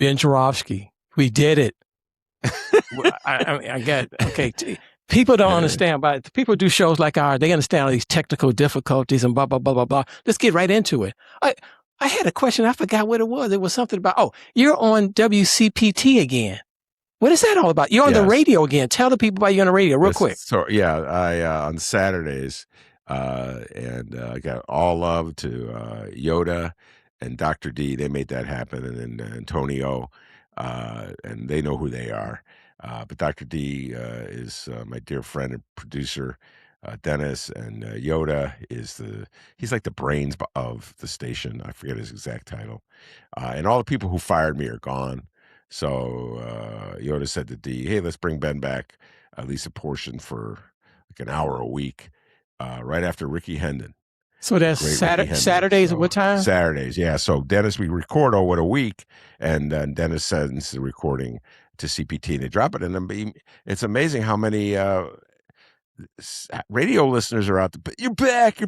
Ben Joravsky. We did it. I get okay. People don't understand, but people do shows like ours. They understand all these technical difficulties and blah blah blah blah blah. Let's get right into it. I had a question. I forgot what it was. It was something about you're on WCPT again. What is that all about? You're on the radio again. Tell the people about you on the radio real quick. So I on Saturdays, and I got all love to Yoda and Dr. D. They made that happen, and then Antonio, and they know who they are. But Dr. D is my dear friend and producer. Dennis, and Yoda he's like the brains of the station. I forget his exact title. And all the people who fired me are gone. So Yoda said to D, hey, let's bring Ben back at least a portion for like an hour a week, right after Ricky Hendon. So that's Saturdays at what time? Saturdays, yeah. So Dennis, we record what a week, and then Dennis sends the recording to CPT, and they drop it. And it's amazing how many radio listeners are out there. You're back.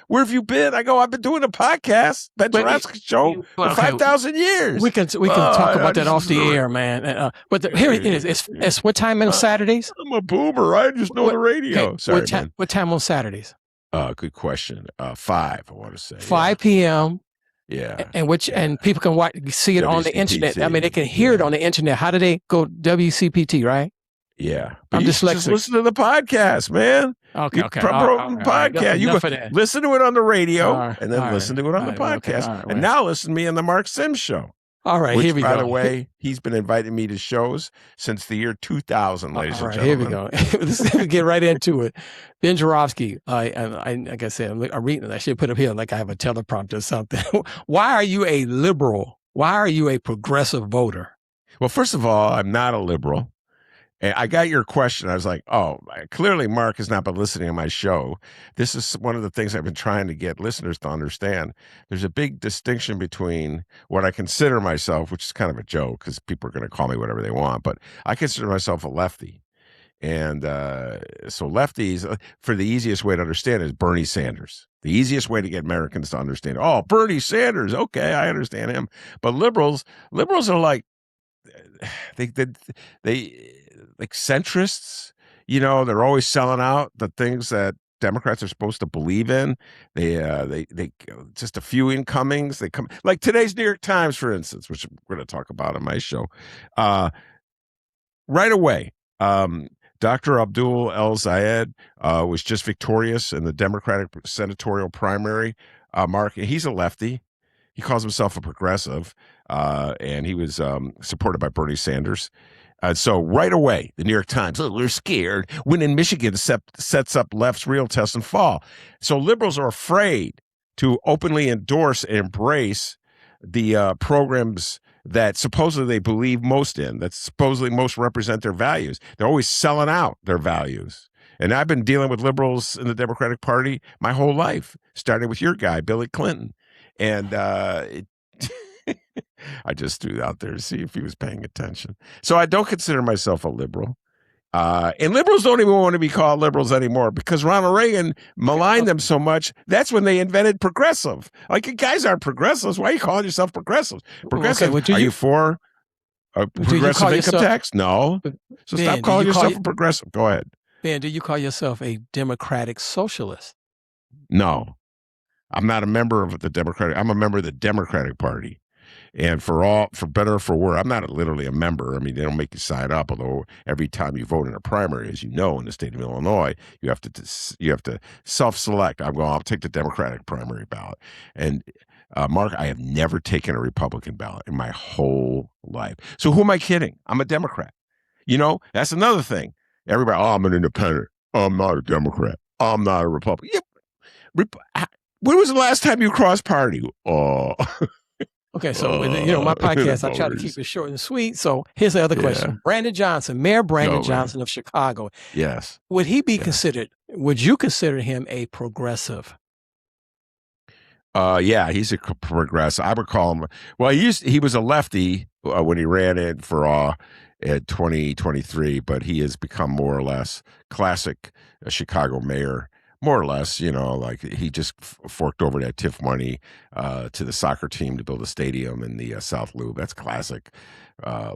Where have you been? I go, I've been doing a podcast, Ben Joravsky show, for 5,000 years. We can talk about that off the air, man. But here it is. It's what time on Saturdays? I'm a boomer. I just know the radio. Okay, sorry, what time on Saturdays? Good question. 5, I want to say. 5 p.m. Yeah. And people can see it on the internet. I mean, they can hear it on the internet. How do they go WCPT, right? Yeah. I'm dyslexic. Just listen to the podcast, man. Okay. Podcast. You listen to it on the radio and then listen to it on the podcast. Okay, and now listen to me on the Marc Sims show. All right, which, here we go. By the way, he's been inviting me to shows since the year 2000, ladies and gentlemen. Here we go. Let's get right into it. Ben Joravsky, like I said, I'm reading it. I should put it here like I have a teleprompter or something. Why are you a liberal? Why are you a progressive voter? Well, first of all, I'm not a liberal. And I got your question. I was like, oh, clearly Mark has not been listening to my show. This is one of the things I've been trying to get listeners to understand. There's a big distinction between what I consider myself, which is kind of a joke because people are going to call me whatever they want, but I consider myself a lefty. And so lefties, for the easiest way to understand it, is Bernie Sanders. The easiest way to get Americans to understand, oh, Bernie Sanders, okay, I understand him. But liberals are like, they like centrists, they're always selling out the things that Democrats are supposed to believe in. They just a few incomings. They come like today's New York Times, for instance, which we're going to talk about on my show. Right away, Dr. Abdul El Zayed was just victorious in the Democratic senatorial primary. Mark, he's a lefty. He calls himself a progressive, and he was supported by Bernie Sanders. So right away, the New York Times, we're scared when in Michigan sets up left's real test and fall. So liberals are afraid to openly endorse and embrace the programs that supposedly they believe most in, that supposedly most represent their values. They're always selling out their values. And I've been dealing with liberals in the Democratic Party my whole life, starting with your guy, Billy Clinton. And I just threw it out there to see if he was paying attention. So I don't consider myself a liberal. And liberals don't even want to be called liberals anymore because Ronald Reagan maligned them so much. That's when they invented progressive. Like, you guys aren't progressives. Why are you calling yourself progressives? Progressive. Are you for a progressive income tax? No. So stop calling yourself a progressive. Go ahead. Ben, do you call yourself a democratic socialist? No. I'm not a member of the Democratic. I'm a member of the Democratic Party. And for better or for worse, I'm not literally a member. I mean, they don't make you sign up. Although every time you vote in a primary, as you know, in the state of Illinois, you have to self-select. I'll take the Democratic primary ballot. And Mark, I have never taken a Republican ballot in my whole life. So who am I kidding? I'm a Democrat. That's another thing. Everybody, I'm an independent. I'm not a Democrat. I'm not a Republican. When was the last time you crossed party? Okay, so my podcast, I try to keep it short and sweet. So here's the other question. Brandon Johnson, Mayor Brandon Johnson of Chicago. Yes. Would he be considered, would you consider him a progressive? Yeah, he's a progressive. I would call him, well, he was a lefty when he ran in for at 2023, but he has become more or less classic Chicago mayor, More or less, like he just forked over that TIF money to the soccer team to build a stadium in the South Loop. That's classic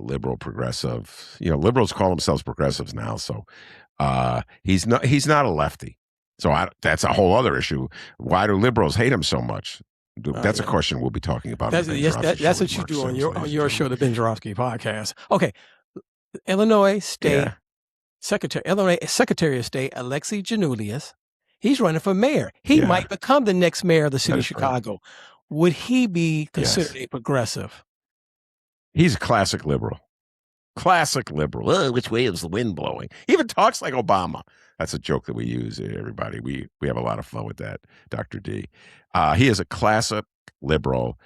liberal progressive. Liberals call themselves progressives now, so he's not a lefty. So that's a whole other issue. Why do liberals hate him so much? That's a question we'll be talking about. That's what you do on your show, the Ben Joravsky podcast. Okay, Illinois State Secretary of State Alexei Janulius. He's running for mayor. He might become the next mayor of the city of Chicago. Right. Would he be considered a progressive? He's a classic liberal. Classic liberal. Oh, which way is the wind blowing? He even talks like Obama. That's a joke that we use, everybody. We have a lot of fun with that, Dr. D. He is a classic liberal.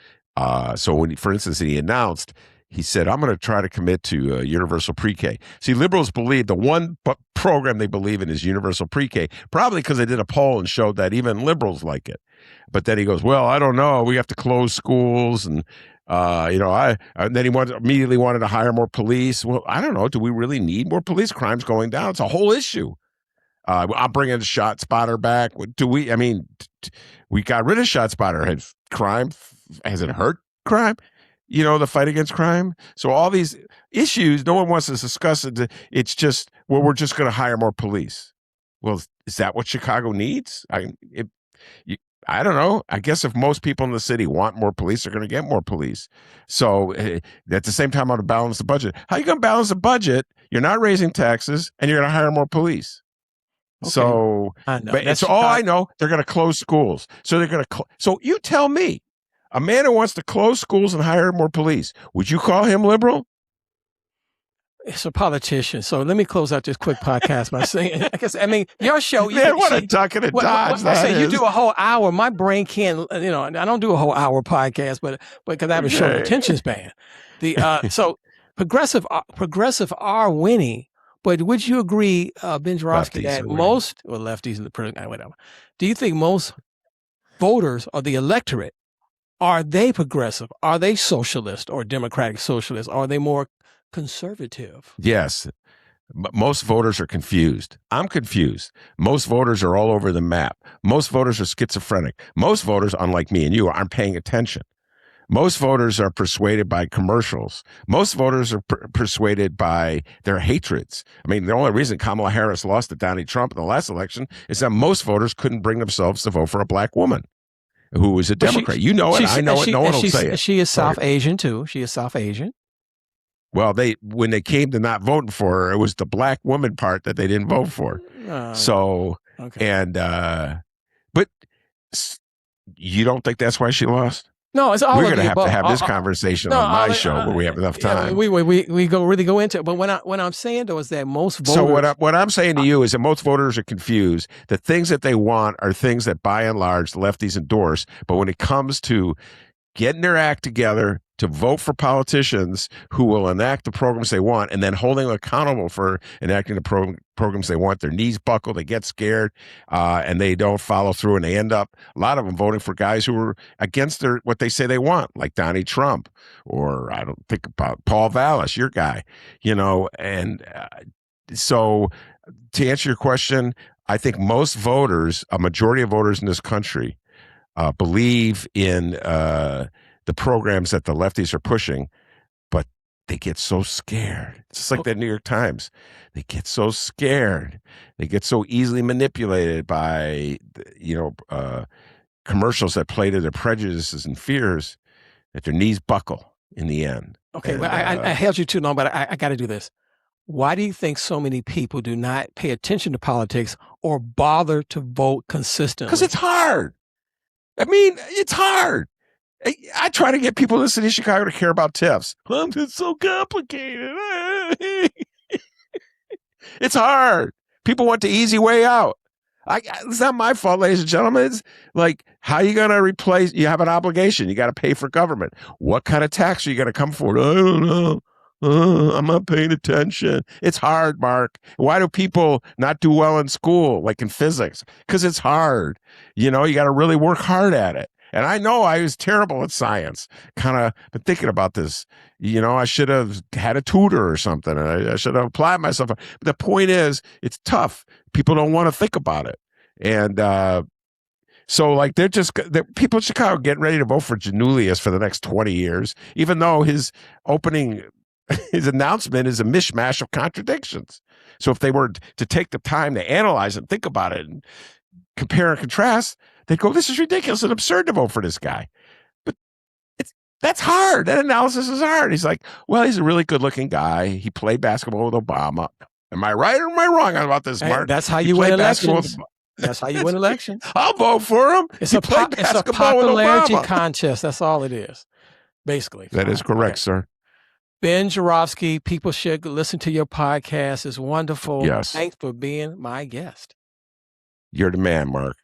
So when, for instance, he announced, he said, I'm going to try to commit to universal pre-K. See, liberals believe the one program they believe in is universal pre-K, probably because they did a poll and showed that even liberals like it. But then he goes, well, I don't know. We have to close schools. And, and then he immediately wanted to hire more police. Well, I don't know. Do we really need more police? Crime's going down. It's a whole issue. I'm bringing the shot spotter back. Do we? I mean, we got rid of shot spotter. Has it hurt crime? The fight against crime. So all these issues, no one wants to discuss it. It's just, well, we're just going to hire more police. Well, is that what Chicago needs? I don't know. I guess if most people in the city want more police, they're going to get more police. So at the same time, I'm going to balance the budget. How are you going to balance the budget? You're not raising taxes, and you're going to hire more police. Okay. So, I know they're going to close schools. So they're going to. So you tell me, a man who wants to close schools and hire more police, would you call him liberal? It's a politician. So let me close out this quick podcast by saying, your show. What a duck and a dodge that is. You do a whole hour. My brain can't. I don't do a whole hour podcast, but because I have a short attention span. So progressive are winning. But would you agree, Ben Joravsky, that most lefties in the whatever? Do you think most voters or the electorate, are they progressive? Are they socialist or democratic socialist? Are they more conservative? Yes. Most voters are confused. I'm confused. Most voters are all over the map. Most voters are schizophrenic. Most voters, unlike me and you, aren't paying attention. Most voters are persuaded by commercials. Most voters are persuaded by their hatreds. I mean, the only reason Kamala Harris lost to Donald Trump in the last election is that most voters couldn't bring themselves to vote for a black woman who was a Democrat. I know it. No one will say it. She is South Asian, too. She is South Asian. Well, when they came to not voting for her, it was the black woman part that they didn't vote for. But you don't think that's why she lost? No, it's all. We're going to have this conversation on my show where we have enough time. We go into it. But what I'm saying though is that most voters. So what I'm saying to you is that most voters are confused. The things that they want are things that, by and large, the lefties endorse. But when it comes to getting their act together to vote for politicians who will enact the programs they want and then holding them accountable for enacting the programs they want, their knees buckle, they get scared, and they don't follow through, and they end up, a lot of them, voting for guys who are against what they say they want, like Donald Trump, or I don't think about Paul Vallas, your guy, and so to answer your question, I think most voters, a majority of voters in this country, believe in the programs that the lefties are pushing, but they get so scared. It's just like that New York Times. They get so scared. They get so easily manipulated by, commercials that play to their prejudices and fears that their knees buckle in the end. Okay, well, I held you too long, but I got to do this. Why do you think so many people do not pay attention to politics or bother to vote consistently? Because it's hard. I mean, it's hard. I try to get people in the city of Chicago to care about TIFs. It's so complicated. It's hard. People want the easy way out. It's not my fault, ladies and gentlemen. It's like, how are you going to replace? You have an obligation. You got to pay for government. What kind of tax are you going to come for? I don't know. I'm not paying attention. It's hard, Mark. Why do people not do well in school, like in physics? Because it's hard. You got to really work hard at it. And I know I was terrible at science. Kind of been thinking about this. I should have had a tutor or something. I should have applied myself. But the point is, it's tough. People don't want to think about it. And so, like, people in Chicago getting ready to vote for Janulius for the next 20 years, even though his announcement is a mishmash of contradictions. So if they were to take the time to analyze and think about it and compare and contrast, they'd go, this is ridiculous and absurd to vote for this guy. But that's hard. That analysis is hard. He's like, well, he's a really good-looking guy. He played basketball with Obama. Am I right or am I wrong about this, Mark? That's how you win elections. That's how you win elections. I'll vote for him. It's a popularity contest. That's all it is, basically. That is correct, sir. Ben Joravsky, people should listen to your podcast. It's wonderful. Yes. Thanks for being my guest. You're the man, Mark.